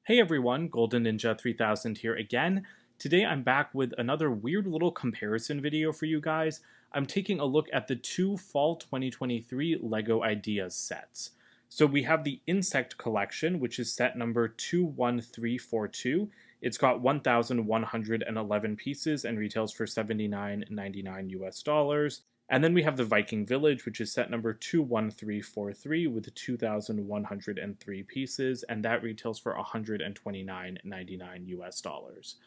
Hey everyone, Golden Ninja 3000 here again. Today I'm back with another weird little comparison video for you guys. I'm taking a look at the two Fall 2023 LEGO Ideas sets. So we have the Insect Collection, which is set number 21342. It's got 1,111 pieces and retails for $79.99 US dollars. And then we have the Viking Village, which is set number 21343 with 2,103 pieces, and that retails for $129.99 US dollars.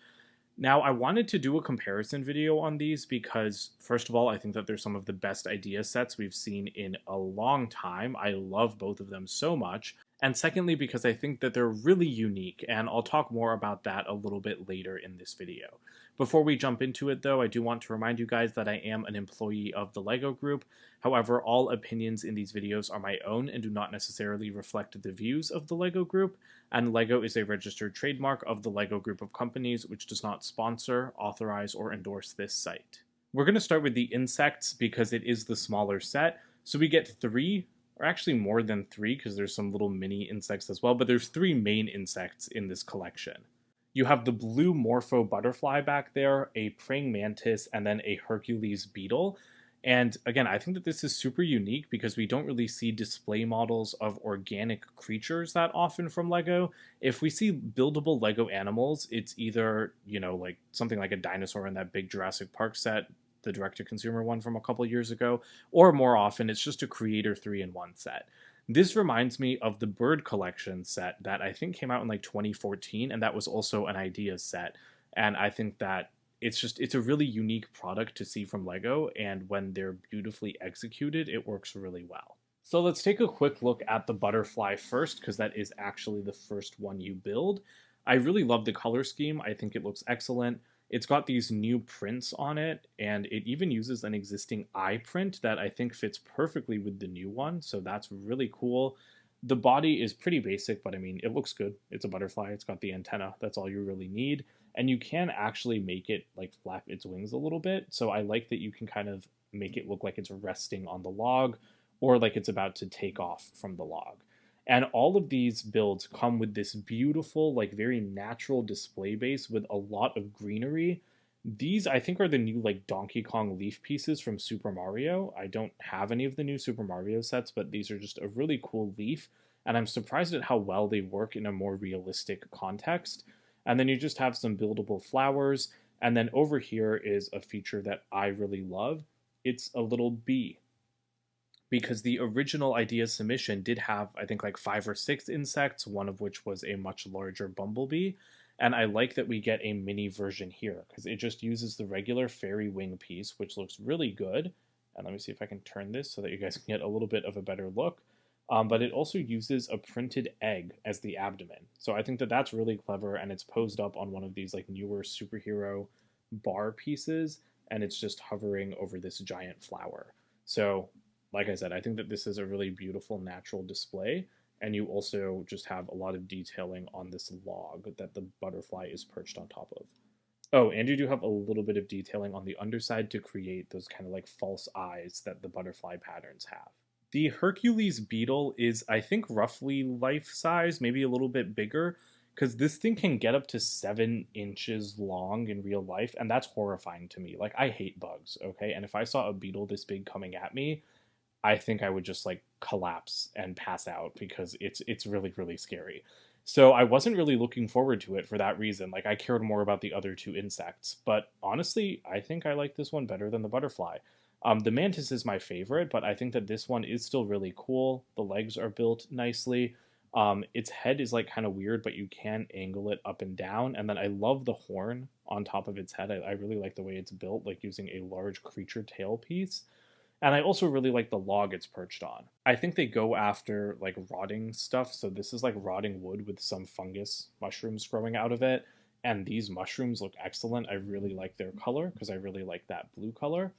Now, I wanted to do a comparison video on these because, first of all, I think that they're some of the best idea sets we've seen in a long time. I love both of them so much. And secondly, because I think that they're really unique, and I'll talk more about that a little bit later in this video. Before we jump into it, though, I do want to remind you guys that I am an employee of the LEGO Group. However, all opinions in these videos are my own and do not necessarily reflect the views of the LEGO Group, and LEGO is a registered trademark of the LEGO Group of companies, which does not sponsor, authorize, or endorse this site. We're going to start with the insects because it is the smaller set, so we get three, or actually more than three because there's some little mini insects as well, but there's three main insects in this collection. You have the blue morpho butterfly back there, a praying mantis, and then a Hercules beetle. And again, I think that this is super unique because we don't really see display models of organic creatures that often from LEGO. If we see buildable LEGO animals, it's either, like something like a dinosaur in that big Jurassic Park set, the direct-to-consumer one from a couple years ago, or more often, it's just a Creator 3-in-1 set. This reminds me of the Bird Collection set that I think came out in like 2014, and that was also an Ideas set. And I think that it's a really unique product to see from LEGO, and when they're beautifully executed, it works really well. So let's take a quick look at the butterfly first, because that is actually the first one you build. I really love the color scheme. I think it looks excellent. It's got these new prints on it, and it even uses an existing eye print that I think fits perfectly with the new one, so that's really cool. The body is pretty basic, but I mean, it looks good. It's a butterfly, it's got the antenna, that's all you really need. And you can actually make it like flap its wings a little bit, so I like that you can kind of make it look like it's resting on the log, or like it's about to take off from the log. And all of these builds come with this beautiful, like very natural display base with a lot of greenery. These, I think, are the new like Donkey Kong leaf pieces from Super Mario. I don't have any of the new Super Mario sets, but these are just a really cool leaf. And I'm surprised at how well they work in a more realistic context. And then you just have some buildable flowers. And then over here is a feature that I really love. It's a little bee, because the original idea submission did have, I think, like 5 or 6 insects, one of which was a much larger bumblebee. And I like that we get a mini version here, because it just uses the regular fairy wing piece, which looks really good. And let me see if I can turn this so that you guys can get a little bit of a better look. But it also uses a printed egg as the abdomen. So I think that that's really clever, and it's posed up on one of these like newer superhero bar pieces, and it's just hovering over this giant flower. So like I said, I think that this is a really beautiful natural display, and you also just have a lot of detailing on this log that the butterfly is perched on top of. Oh, and you do have a little bit of detailing on the underside to create those kind of like false eyes that the butterfly patterns have. The Hercules beetle is, I think, roughly life size, maybe a little bit bigger, because this thing can get up to 7 inches long in real life, and that's horrifying to me. Like, I hate bugs, okay? And if I saw a beetle this big coming at me, I think I would just like collapse and pass out because it's really, really scary. So I wasn't really looking forward to it for that reason. Like, I cared more about the other two insects, but honestly, I think I like this one better than the butterfly. The mantis is my favorite, but I think that this one is still really cool. The legs are built nicely. Its head is like kind of weird, but you can angle it up and down. And then I love the horn on top of its head. I really like the way it's built, like using a large creature tail piece. And I also really like the log it's perched on. I think they go after like rotting stuff. So this is like rotting wood with some fungus mushrooms growing out of it. And these mushrooms look excellent. I really like their color because I really like that blue color.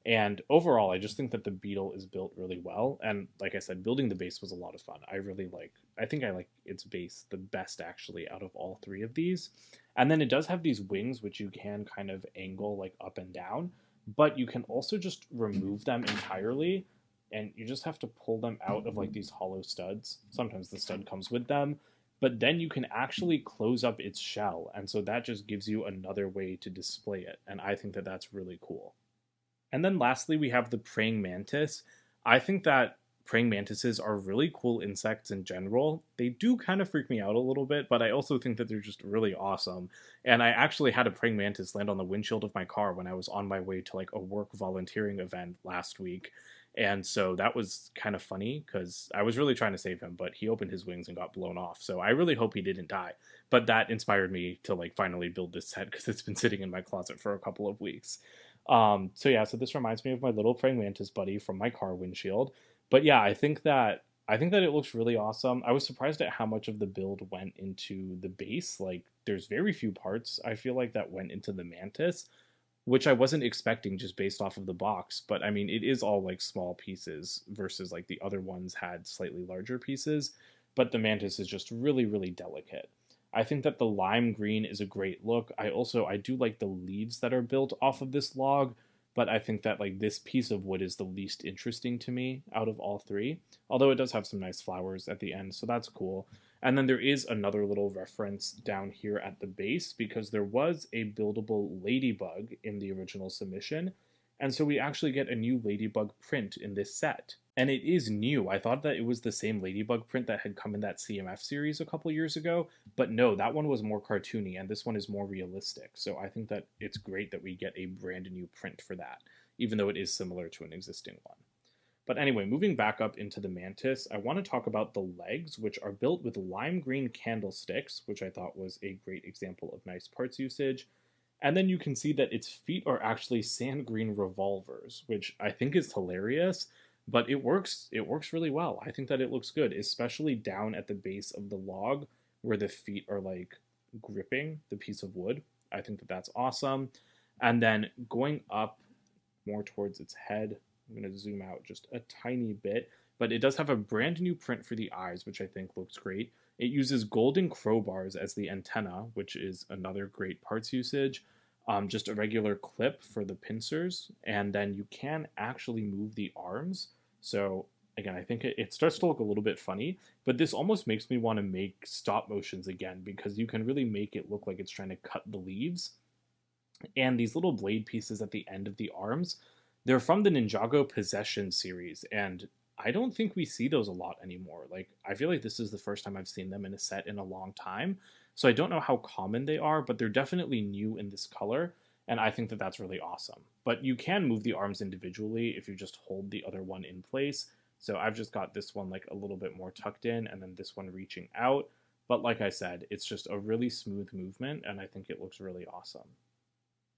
And overall, I just think that the beetle is built really well. And like I said, building the base was a lot of fun. I think I like its base the best actually out of all three of these. And then it does have these wings, which you can kind of angle like up and down, but you can also just remove them entirely, and you just have to pull them out of like these hollow studs. Sometimes the stud comes with them, but then you can actually close up its shell, and so that just gives you another way to display it, and I think that that's really cool. And then lastly, we have the praying mantis. I think that praying mantises are really cool insects in general. They do kind of freak me out a little bit, but I also think that they're just really awesome. And I actually had a praying mantis land on the windshield of my car when I was on my way to like a work volunteering event last week. And so that was kind of funny because I was really trying to save him, but he opened his wings and got blown off. So I really hope he didn't die. But that inspired me to like finally build this set because it's been sitting in my closet for a couple of weeks. So yeah, so this reminds me of my little praying mantis buddy from my car windshield. But yeah, I think that it looks really awesome. I was surprised at how much of the build went into the base. Like there's very few parts I feel like that went into the mantis, which I wasn't expecting just based off of the box. But I mean, it is all like small pieces versus like the other ones had slightly larger pieces. But the mantis is just really, really delicate. I think that the lime green is a great look. I do like the leaves that are built off of this log, but I think that like this piece of wood is the least interesting to me out of all three. Although it does have some nice flowers at the end, so that's cool. And then there is another little reference down here at the base because there was a buildable ladybug in the original submission. And so we actually get a new ladybug print in this set. And it is new. I thought that it was the same ladybug print that had come in that CMF series a couple years ago, but no, that one was more cartoony and this one is more realistic. So I think that it's great that we get a brand new print for that, even though it is similar to an existing one. But anyway, moving back up into the mantis, I want to talk about the legs, which are built with lime green candlesticks, which I thought was a great example of nice parts usage. And then you can see that its feet are actually sand green revolvers, which I think is hilarious, but it works. It works really well. I think that it looks good, especially down at the base of the log where the feet are like gripping the piece of wood. I think that that's awesome. And then going up more towards its head, I'm going to zoom out just a tiny bit, but it does have a brand new print for the eyes, which I think looks great. It uses golden crowbars as the antenna, which is another great parts usage. Just a regular clip for the pincers, and then you can actually move the arms. So again, I think it starts to look a little bit funny, but this almost makes me want to make stop motions again because you can really make it look like it's trying to cut the leaves. And these little blade pieces at the end of the arms, they're from the Ninjago Possession series, and I don't think we see those a lot anymore. Like, I feel like this is the first time I've seen them in a set in a long time. So I don't know how common they are, but they're definitely new in this color, and I think that that's really awesome. But you can move the arms individually if you just hold the other one in place. So I've just got this one like a little bit more tucked in, and then this one reaching out. But like I said, it's just a really smooth movement, and I think it looks really awesome.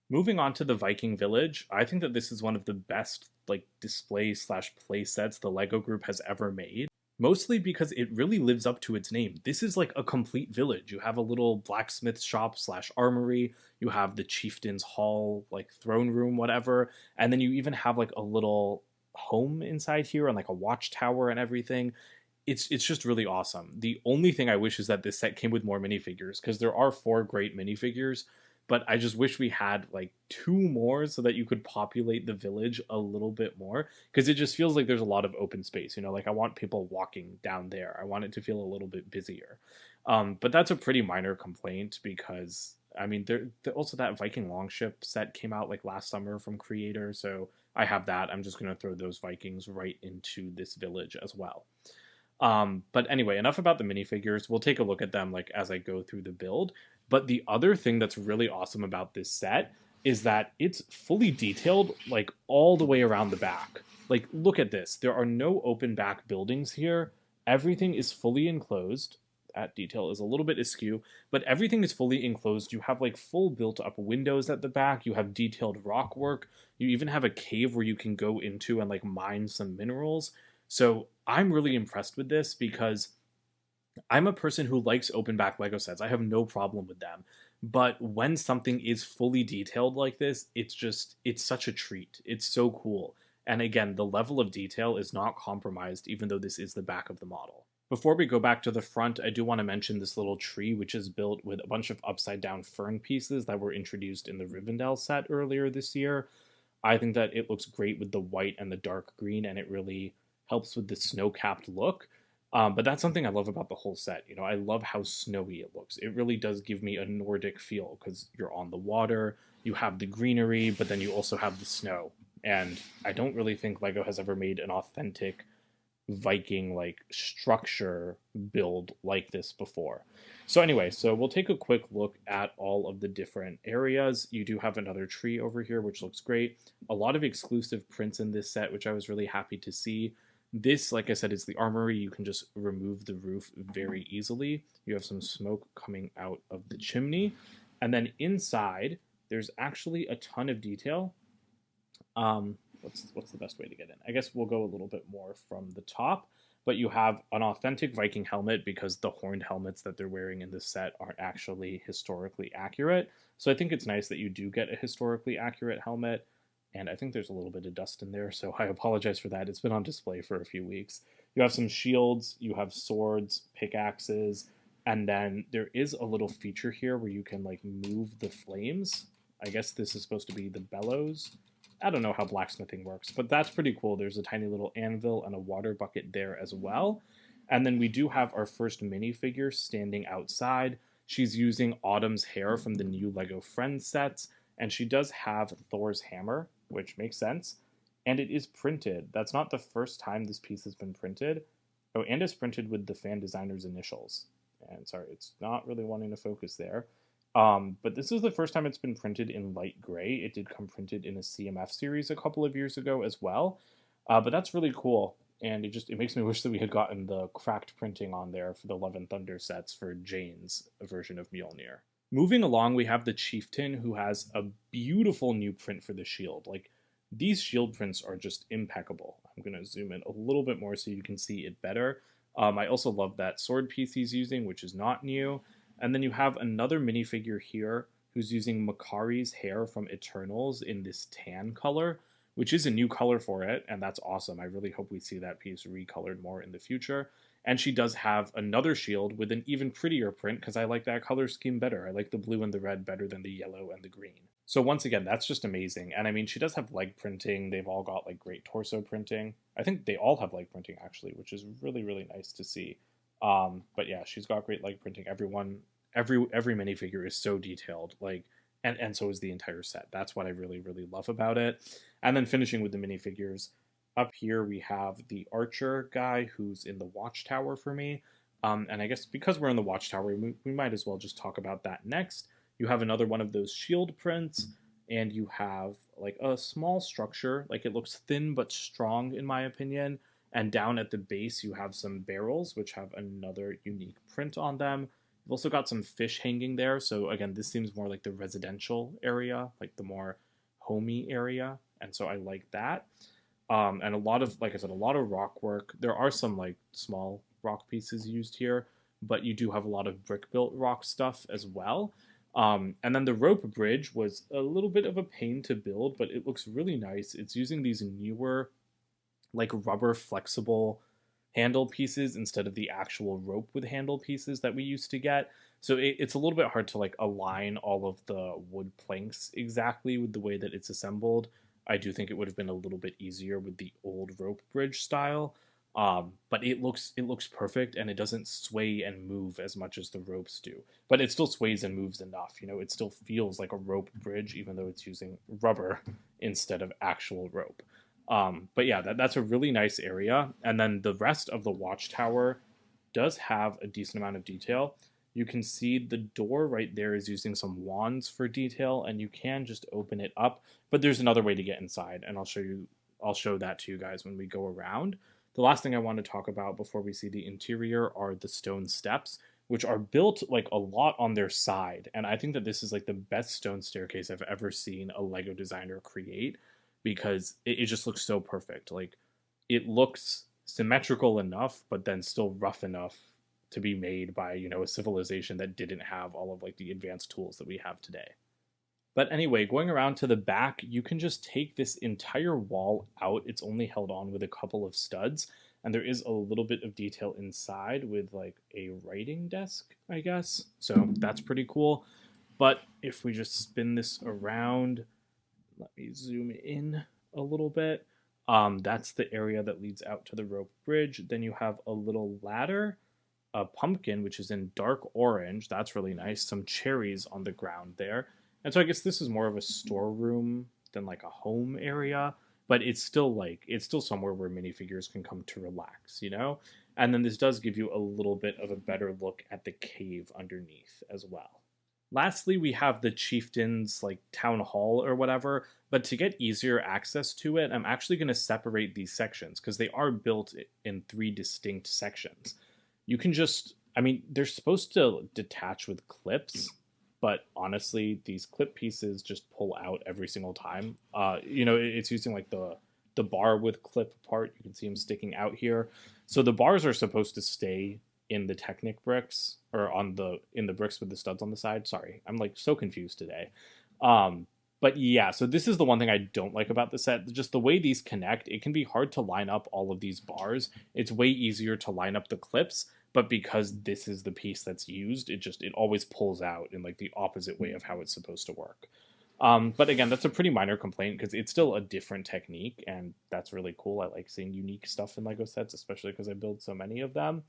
Moving on to the Viking Village, I think that this is one of the best like display slash play sets the Lego group has ever made. Mostly because it really lives up to its name. This is like a complete village. You have a little blacksmith shop slash armory. You have the chieftain's hall, like throne room, whatever. And then you even have like a little home inside here and like a watchtower and everything. It's just really awesome. The only thing I wish is that this set came with more minifigures because there are 4 great minifigures, but I just wish we had like 2 more so that you could populate the village a little bit more because it just feels like there's a lot of open space, like I want people walking down there. I want it to feel a little bit busier. But that's a pretty minor complaint because I mean, also that Viking Longship set came out like last summer from Creator, so I have that. I'm just going to throw those Vikings right into this village as well. But anyway, enough about the minifigures. We'll take a look at them like as I go through the build. But the other thing that's really awesome about this set is that it's fully detailed like all the way around the back. Like, look at this. There are no open back buildings here. Everything is fully enclosed. That detail is a little bit askew, but everything is fully enclosed. You have like full built up windows at the back. You have detailed rock work. You even have a cave where you can go into and like mine some minerals. So I'm really impressed with this because I'm a person who likes open back Lego sets. I have no problem with them. But when something is fully detailed like this, it's such a treat. It's so cool. And again, the level of detail is not compromised, even though this is the back of the model. Before we go back to the front, I do want to mention this little tree, which is built with a bunch of upside down fern pieces that were introduced in the Rivendell set earlier this year. I think that it looks great with the white and the dark green, and it really helps with the snow-capped look. But that's something I love about the whole set. You know, I love how snowy it looks. It really does give me a Nordic feel because you're on the water, you have the greenery, but then you also have the snow. And I don't really think Lego has ever made an authentic Viking like structure build like this before. So anyway, so we'll take a quick look at all of the different areas. You do have another tree over here, which looks great. A lot of exclusive prints in this set, which I was really happy to see. This, like I said, is the armory. You can just remove the roof very easily. You have some smoke coming out of the chimney. And then inside, there's actually a ton of detail. What's the best way to get in? I guess we'll go a little bit more from the top, but you have an authentic Viking helmet because the horned helmets that they're wearing in this set aren't actually historically accurate. So I think it's nice that you do get a historically accurate helmet, and I think there's a little bit of dust in there, so I apologize for that. It's been on display for a few weeks. You have some shields, you have swords, pickaxes, and then there is a little feature here where you can like move the flames. I guess this is supposed to be the bellows. I don't know how blacksmithing works, but that's pretty cool. There's a tiny little anvil and a water bucket there as well. And then we do have our first minifigure standing outside. She's using Autumn's hair from the new Lego Friends sets, and she does have Thor's hammer, which makes sense. And it is printed. That's not the first time this piece has been printed. Oh, and it's printed with the fan designer's initials. And sorry, it's not really wanting to focus there. But this is the first time it's been printed in light gray. It did come printed in a CMF series a couple of years ago as well. But that's really cool. And it makes me wish that we had gotten the cracked printing on there for the Love and Thunder sets for Jane's version of Mjolnir. Moving along, we have the Chieftain, who has a beautiful new print for the shield. Like, these shield prints are just impeccable. I'm going to zoom in a little bit more so you can see it better. I also love that sword piece he's using, which is not new. And then you have another minifigure here who's using Makari's hair from Eternals in this tan color, which is a new color for it, and that's awesome. I really hope we see that piece recolored more in the future. And she does have another shield with an even prettier print because I like that color scheme better. I like the blue and the red better than the yellow and the green. So once again, that's just amazing. And I mean, she does have leg printing. They've all got like great torso printing. I think they all have leg printing actually, which is really, really nice to see. But yeah, she's got great leg printing. Every minifigure is so detailed, like, and so is the entire set. That's what I really, really love about it. And then finishing with the minifigures, up here we have the archer guy who's in the watchtower for me. And I guess because we're in the watchtower, we might as well just talk about that next. You have another one of those shield prints, and you have like a small structure, like it looks thin but strong in my opinion. And down at the base, you have some barrels, which have another unique print on them. You've also got some fish hanging there. So again, this seems more like the residential area, like the more homey area. And so I like that. And a lot of, like I said, a lot of rock work. There are some like small rock pieces used here, but you do have a lot of brick built rock stuff as well. And then the rope bridge was a little bit of a pain to build, but it looks really nice. It's using these newer, like rubber flexible handle pieces instead of the actual rope with handle pieces that we used to get. So it's a little bit hard to like align all of the wood planks exactly with the way that it's assembled. I do think it would have been a little bit easier with the old rope bridge style. But it looks perfect, and it doesn't sway and move as much as the ropes do. But it still sways and moves enough. You know, it still feels like a rope bridge, even though it's using rubber instead of actual rope. But yeah, that's a really nice area. And then the rest of the watchtower does have a decent amount of detail. You can see the door right there is using some wands for detail, and you can just open it up. But there's another way to get inside, and I'll show that to you guys when we go around. The last thing I want to talk about before we see the interior are the stone steps, which are built like a lot on their side. And I think that this is like the best stone staircase I've ever seen a Lego designer create, because it just looks so perfect. Like, it looks symmetrical enough, but then still rough enough to be made by, you know, a civilization that didn't have all of like the advanced tools that we have today. But anyway, going around to the back, you can just take this entire wall out. It's only held on with a couple of studs, and there is a little bit of detail inside with like a writing desk, I guess. So that's pretty cool. But if we just spin this around, let me zoom in a little bit. That's the area that leads out to the rope bridge. Then you have a little ladder, a pumpkin, which is in dark orange. That's really nice. Some cherries on the ground there. And so I guess this is more of a storeroom than like a home area, but it's still somewhere where minifigures can come to relax, you know? And then this does give you a little bit of a better look at the cave underneath as well. Lastly, we have the chieftain's like town hall or whatever, but to get easier access to it, I'm actually going to separate these sections because they are built in three distinct sections. You can just, I mean, they're supposed to detach with clips, but honestly, these clip pieces just pull out every single time. It's using like the bar with clip part. You can see them sticking out here. So the bars are supposed to stay in the Technic bricks or in the bricks with the studs on the side. Sorry, I'm like so confused today. But yeah, so this is the one thing I don't like about the set. Just the way these connect, it can be hard to line up all of these bars. It's way easier to line up the clips, but because this is the piece that's used, it always pulls out in like the opposite way of how it's supposed to work. But again, that's a pretty minor complaint because it's still a different technique, and that's really cool. I like seeing unique stuff in Lego sets, especially because I build so many of them.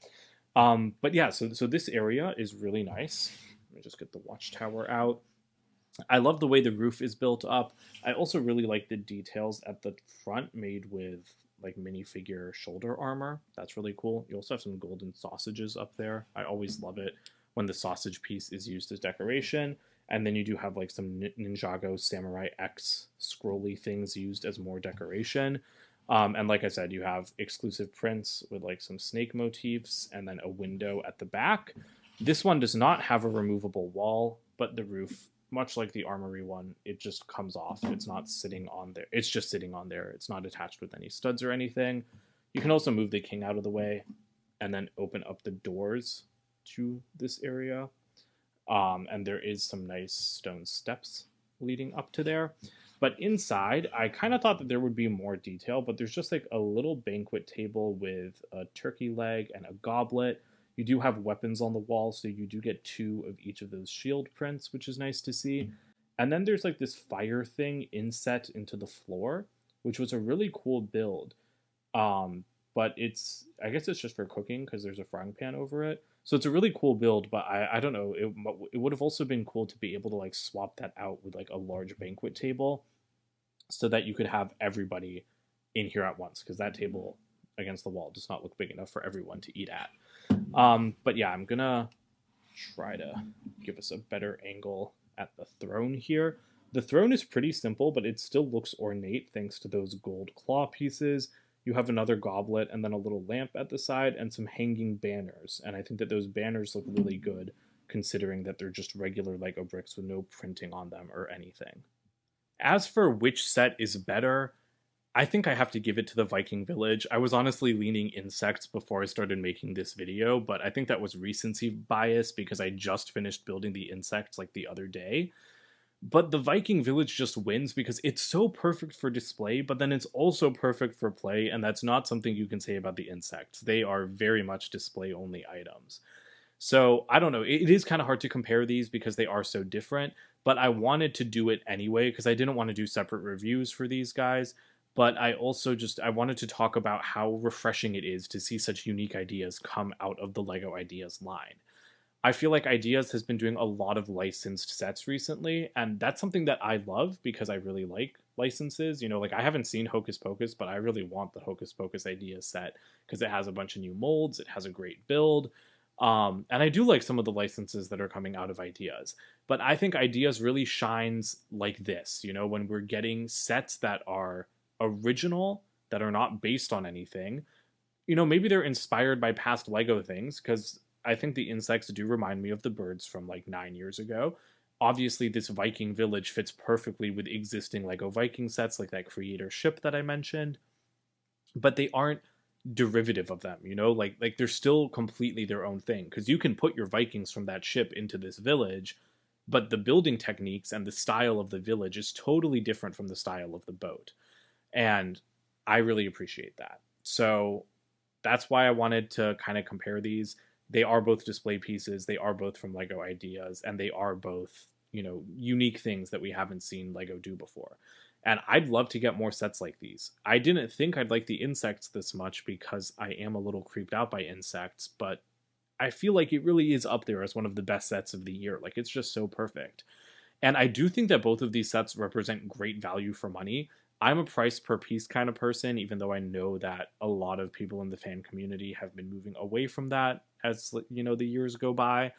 But yeah, so this area is really nice. Let me just get the watchtower out. I love the way the roof is built up. I also really like the details at the front made with like minifigure shoulder armor. That's really cool. You also have some golden sausages up there. I always love it when the sausage piece is used as decoration. And then you do have like some Ninjago Samurai X scrolly things used as more decoration. And like I said, you have exclusive prints with like some snake motifs and then a window at the back. This one does not have a removable wall, but the roof, much like the armory one, it just comes off. It's not sitting on there. It's just sitting on there. It's not attached with any studs or anything. You can also move the king out of the way and then open up the doors to this area. And there is some nice stone steps leading up to there. But inside, I kind of thought that there would be more detail, but there's just like a little banquet table with a turkey leg and a goblet. You do have weapons on the wall, so you do get 2 of each of those shield prints, which is nice to see. And then there's like this fire thing inset into the floor, which was a really cool build. But I guess it's just for cooking because there's a frying pan over it. So it's a really cool build, but I don't know. It would have also been cool to be able to like swap that out with like a large banquet table so that you could have everybody in here at once, because that table against the wall does not look big enough for everyone to eat at. But yeah, I'm gonna try to give us a better angle at the throne here. The throne is pretty simple, but it still looks ornate thanks to those gold claw pieces. You have another goblet and then a little lamp at the side and some hanging banners. And I think that those banners look really good considering that they're just regular Lego bricks with no printing on them or anything. As for which set is better, I think I have to give it to the Viking Village. I was honestly leaning insects before I started making this video, but I think that was recency bias because I just finished building the insects like the other day. But the Viking Village just wins because it's so perfect for display, but then it's also perfect for play, and that's not something you can say about the insects. They are very much display-only items. So, I don't know, it is kind of hard to compare these because they are so different, but I wanted to do it anyway because I didn't want to do separate reviews for these guys, but I also I wanted to talk about how refreshing it is to see such unique ideas come out of the LEGO Ideas line. I feel like Ideas has been doing a lot of licensed sets recently, and that's something that I love because I really like licenses. You know, like I haven't seen Hocus Pocus, but I really want the Hocus Pocus Ideas set because it has a bunch of new molds, it has a great build, and I do like some of the licenses that are coming out of Ideas. But I think Ideas really shines like this, you know, when we're getting sets that are original, that are not based on anything. You know, maybe they're inspired by past Lego things because I think the insects do remind me of the birds from like 9 years ago. Obviously, this Viking Village fits perfectly with existing Lego Viking sets, like that creator ship that I mentioned, but they aren't derivative of them, you know? Like they're still completely their own thing, because you can put your Vikings from that ship into this village, but the building techniques and the style of the village is totally different from the style of the boat. And I really appreciate that. So that's why I wanted to kind of compare these. They are both display pieces, they are both from Lego Ideas, and they are both, you know, unique things that we haven't seen Lego do before. And I'd love to get more sets like these. I didn't think I'd like the insects this much because I am a little creeped out by insects, but I feel like it really is up there as one of the best sets of the year. Like, it's just so perfect. And I do think that both of these sets represent great value for money. I'm a price per piece kind of person, even though I know that a lot of people in the fan community have been moving away from that as the years go by.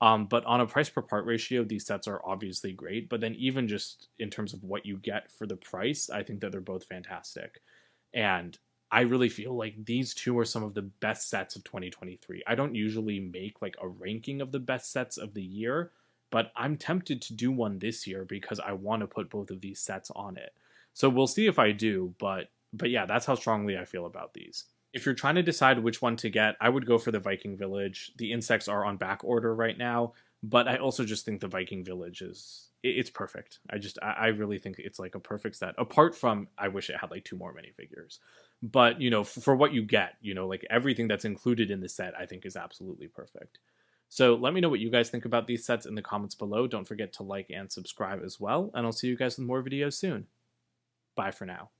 But on a price per part ratio, these sets are obviously great. But then even just in terms of what you get for the price, I think that they're both fantastic. And I really feel like these two are some of the best sets of 2023. I don't usually make like a ranking of the best sets of the year, but I'm tempted to do one this year because I want to put both of these sets on it. So we'll see if I do, but yeah, that's how strongly I feel about these. If you're trying to decide which one to get, I would go for the Viking Village. The insects are on back order right now, but I also just think the Viking Village it's perfect. I really think it's like a perfect set. Apart from I wish it had like 2 more minifigures. But, for what you get, like everything that's included in the set I think is absolutely perfect. So let me know what you guys think about these sets in the comments below. Don't forget to like and subscribe as well, and I'll see you guys with more videos soon. Bye for now.